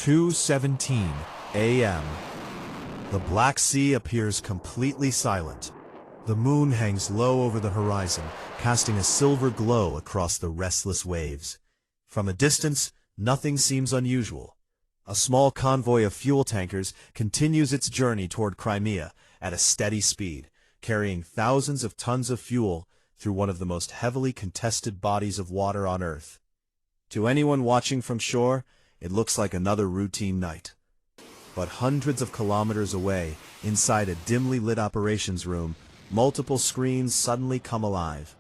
2:17 a.m. The Black Sea appears completely silent. The moon hangs low over the horizon, casting a silver glow across the restless waves. From a distance, nothing seems unusual. A small convoy of fuel tankers continues its journey toward Crimea at a steady speed, carrying thousands of tons of fuel through one of the most heavily contested bodies of water on Earth. To anyone watching from shore, it looks like another routine night. But hundreds of kilometers away, inside a dimly lit operations room, multiple screens suddenly come alive.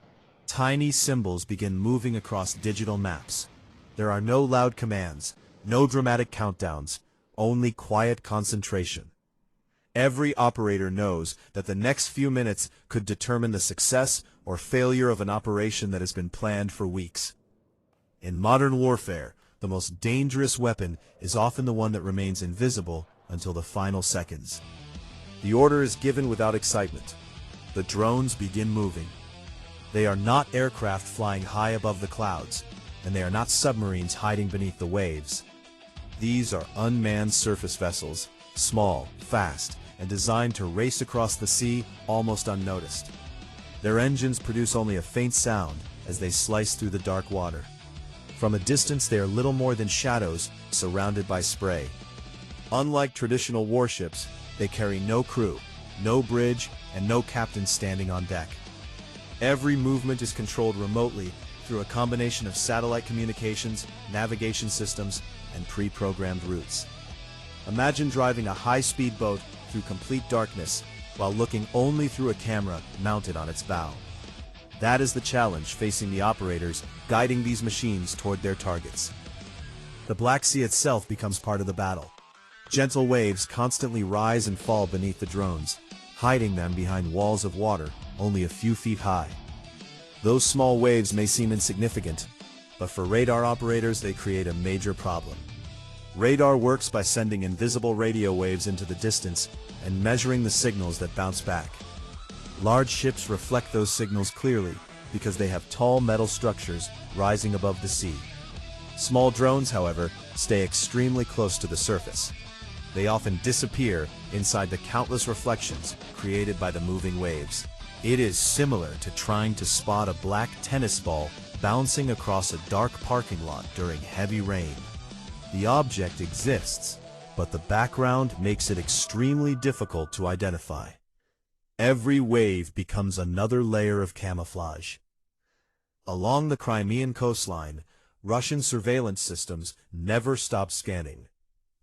Tiny symbols begin moving across digital maps. There are no loud commands, no dramatic countdowns, only quiet concentration. Every operator knows that the next few minutes could determine the success or failure of an operation that has been planned for weeks. In modern warfare, the most dangerous weapon is often the one that remains invisible until the final seconds. The order is given without excitement. The drones begin moving. They are not aircraft flying high above the clouds, and they are not submarines hiding beneath the waves. These are unmanned surface vessels, small, fast, and designed to race across the sea almost unnoticed. Their engines produce only a faint sound as they slice through the dark water. From a distance, they are little more than shadows surrounded by spray. Unlike traditional warships, they carry no crew, no bridge, and no captain standing on deck. Every movement is controlled remotely through a combination of satellite communications, navigation systems, and pre-programmed routes. Imagine driving a high-speed boat through complete darkness while looking only through a camera mounted on its bow. That is the challenge facing the operators guiding these machines toward their targets. The Black Sea itself becomes part of the battle. Gentle waves constantly rise and fall beneath the drones, hiding them behind walls of water only a few feet high. Those small waves may seem insignificant, but for radar operators they create a major problem. Radar works by sending invisible radio waves into the distance and measuring the signals that bounce back. Large ships reflect those signals clearly because they have tall metal structures rising above the sea. Small drones, however, stay extremely close to the surface. They often disappear inside the countless reflections created by the moving waves. It is similar to trying to spot a black tennis ball bouncing across a dark parking lot during heavy rain. The object exists, but the background makes it extremely difficult to identify. Every wave becomes another layer of camouflage. Along the Crimean coastline, Russian surveillance systems never stop scanning.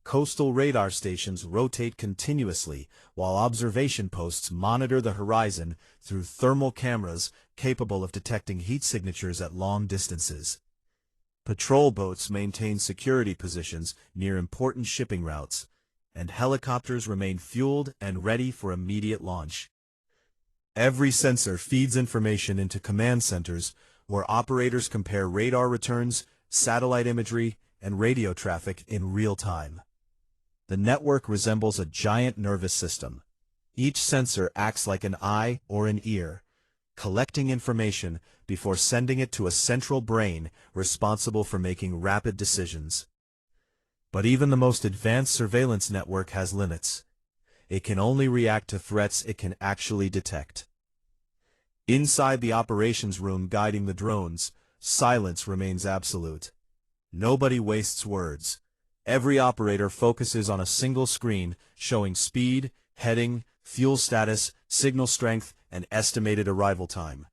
Coastal radar stations rotate continuously, while observation posts monitor the horizon through thermal cameras capable of detecting heat signatures at long distances. Patrol boats maintain security positions near important shipping routes, and helicopters remain fueled and ready for immediate launch. Every sensor feeds information into command centers where operators compare radar returns, satellite imagery, and radio traffic in real time. The network resembles a giant nervous system. Each sensor acts like an eye or an ear, collecting information before sending it to a central brain responsible for making rapid decisions. But even the most advanced surveillance network has limits. It can only react to threats it can actually detect. Inside the operations room guiding the drones, silence remains absolute. Nobody wastes words. Every operator focuses on a single screen showing speed, heading, fuel status, signal strength, and estimated arrival time.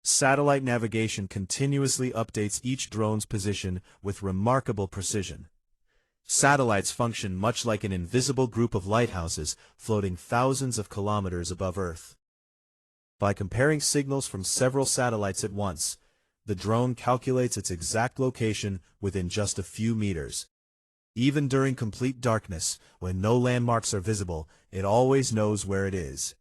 Satellite navigation continuously updates each drone's position with remarkable precision. Satellites function much like an invisible group of lighthouses floating thousands of kilometers above Earth. By comparing signals from several satellites at once, the drone calculates its exact location within just a few meters. Even during complete darkness, when no landmarks are visible, it always knows where it is.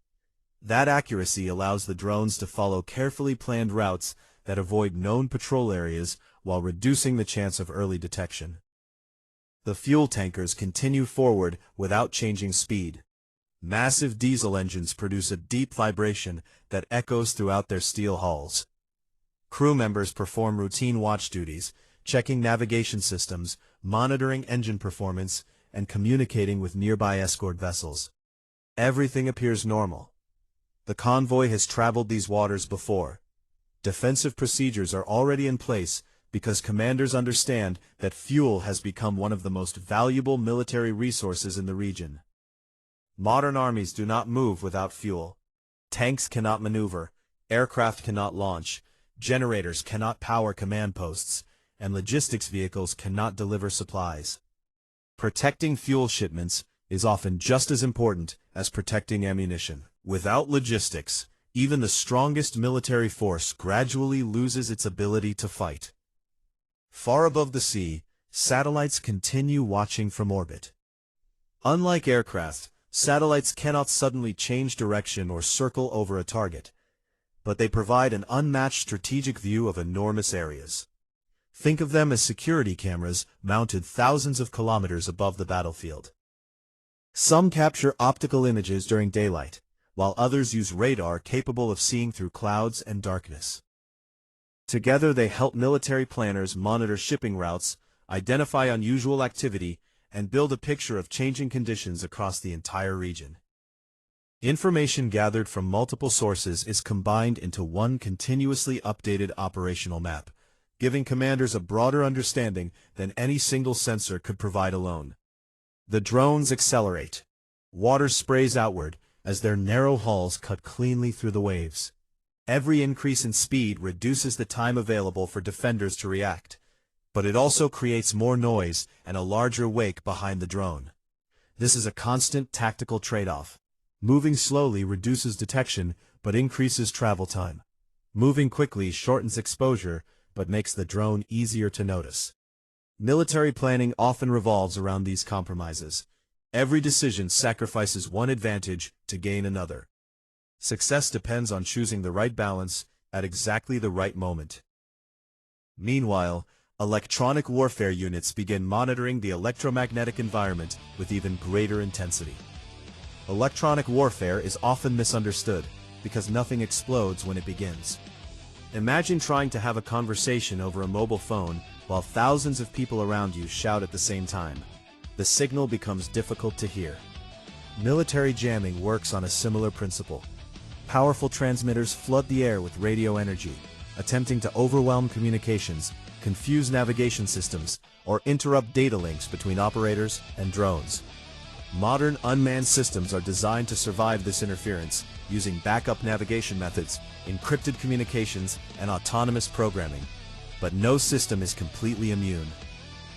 That accuracy allows the drones to follow carefully planned routes that avoid known patrol areas while reducing the chance of early detection. The fuel tankers continue forward without changing speed. Massive diesel engines produce a deep vibration that echoes throughout their steel hulls. Crew members perform routine watch duties, checking navigation systems, monitoring engine performance, and communicating with nearby escort vessels. Everything appears normal. The convoy has traveled these waters before. Defensive procedures are already in place because commanders understand that fuel has become one of the most valuable military resources in the region. Modern armies do not move without fuel. Tanks cannot maneuver, aircraft cannot launch, generators cannot power command posts, and logistics vehicles cannot deliver supplies. Protecting fuel shipments is often just as important as protecting ammunition. Without logistics, even the strongest military force gradually loses its ability to fight. Far above the sea, satellites continue watching from orbit. Unlike aircraft, satellites cannot suddenly change direction or circle over a target, but they provide an unmatched strategic view of enormous areas. Think of them as security cameras mounted thousands of kilometers above the battlefield. Some capture optical images during daylight, while others use radar capable of seeing through clouds and darkness. Together they help military planners monitor shipping routes, identify unusual activity, and build a picture of changing conditions across the entire region. Information gathered from multiple sources is combined into one continuously updated operational map, giving commanders a broader understanding than any single sensor could provide alone. The drones accelerate. Water sprays outward as their narrow hulls cut cleanly through the waves. Every increase in speed reduces the time available for defenders to react, but it also creates more noise and a larger wake behind the drone. This is a constant tactical trade-off. Moving slowly reduces detection but increases travel time. Moving quickly shortens exposure but makes the drone easier to notice. Military planning often revolves around these compromises. Every decision sacrifices one advantage to gain another. Success depends on choosing the right balance at exactly the right moment. Meanwhile, electronic warfare units begin monitoring the electromagnetic environment with even greater intensity. Electronic warfare is often misunderstood because nothing explodes when it begins. Imagine trying to have a conversation over a mobile phone while thousands of people around you shout at the same time. The signal becomes difficult to hear. Military jamming works on a similar principle. Powerful transmitters flood the air with radio energy, attempting to overwhelm communications, confuse navigation systems, or interrupt data links between operators and drones. Modern unmanned systems are designed to survive this interference, using backup navigation methods, encrypted communications, and autonomous programming. But no system is completely immune.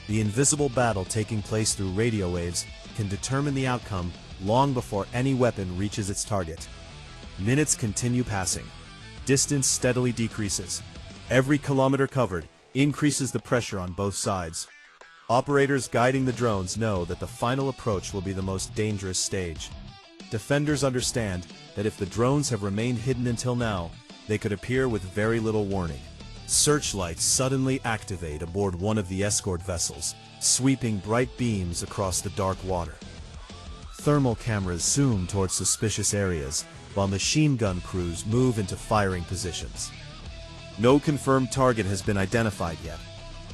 The invisible battle taking place through radio waves can determine the outcome long before any weapon reaches its target. Minutes continue passing. Distance steadily decreases. Every kilometer covered increases the pressure on both sides. Operators guiding the drones know that the final approach will be the most dangerous stage. Defenders understand that if the drones have remained hidden until now, they could appear with very little warning. Searchlights suddenly activate aboard one of the escort vessels, sweeping bright beams across the dark water. Thermal cameras zoom towards suspicious areas, while machine gun crews move into firing positions. No confirmed target has been identified yet,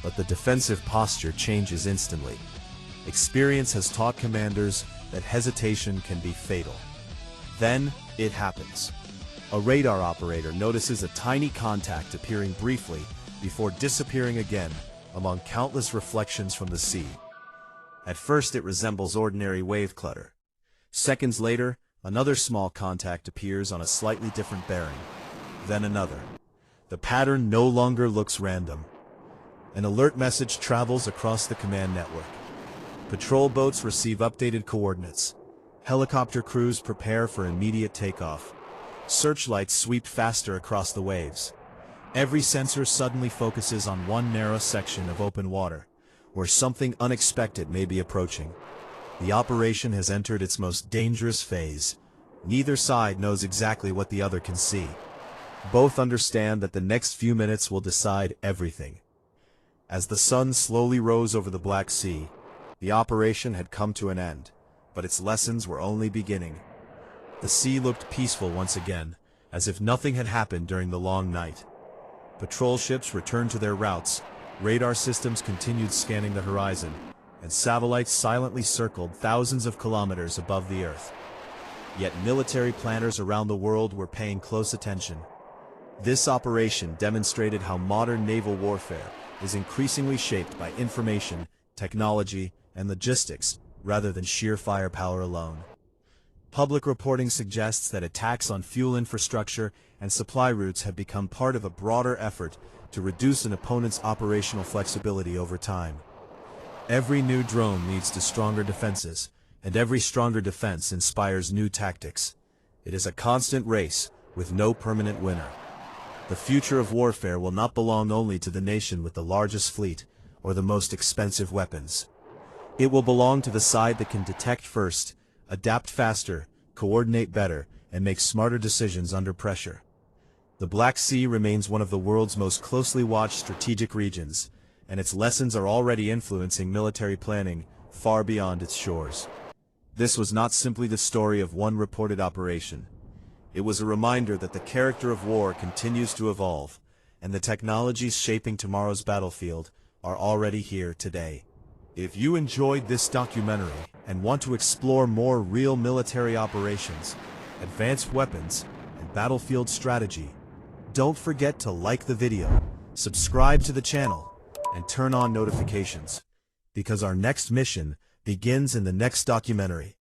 but the defensive posture changes instantly. Experience has taught commanders that hesitation can be fatal. Then, it happens. A radar operator notices a tiny contact appearing briefly before disappearing again among countless reflections from the sea. At first it resembles ordinary wave clutter. Seconds later, another small contact appears on a slightly different bearing. Then another. The pattern no longer looks random. An alert message travels across the command network. Patrol boats receive updated coordinates. Helicopter crews prepare for immediate takeoff. Searchlights sweep faster across the waves. Every sensor suddenly focuses on one narrow section of open water, where something unexpected may be approaching. The operation has entered its most dangerous phase. Neither side knows exactly what the other can see. Both understand that the next few minutes will decide everything. As the sun slowly rose over the Black Sea, the operation had come to an end, but its lessons were only beginning. The sea looked peaceful once again, as if nothing had happened during the long night. Patrol ships returned to their routes, Radar systems continued scanning the horizon, and satellites silently circled thousands of kilometers above the Earth. Yet military planners around the world were paying close attention. This operation demonstrated how modern naval warfare is increasingly shaped by information, technology, and logistics, rather than sheer firepower alone. Public reporting suggests that attacks on fuel infrastructure and supply routes have become part of a broader effort to reduce an opponent's operational flexibility over time. Every new drone leads to stronger defenses, and every stronger defense inspires new tactics. It is a constant race, with no permanent winner. The future of warfare will not belong only to the nation with the largest fleet or the most expensive weapons. It will belong to the side that can detect first, adapt faster, coordinate better, and make smarter decisions under pressure. The Black Sea remains one of the world's most closely watched strategic regions, and its lessons are already influencing military planning far beyond its shores. This was not simply the story of one reported operation. It was a reminder that the character of war continues to evolve, and the technologies shaping tomorrow's battlefield are already here today. If you enjoyed this documentary and want to explore more real military operations, advanced weapons, and battlefield strategy, don't forget to like the video, subscribe to the channel, and turn on notifications, because our next mission begins in the next documentary.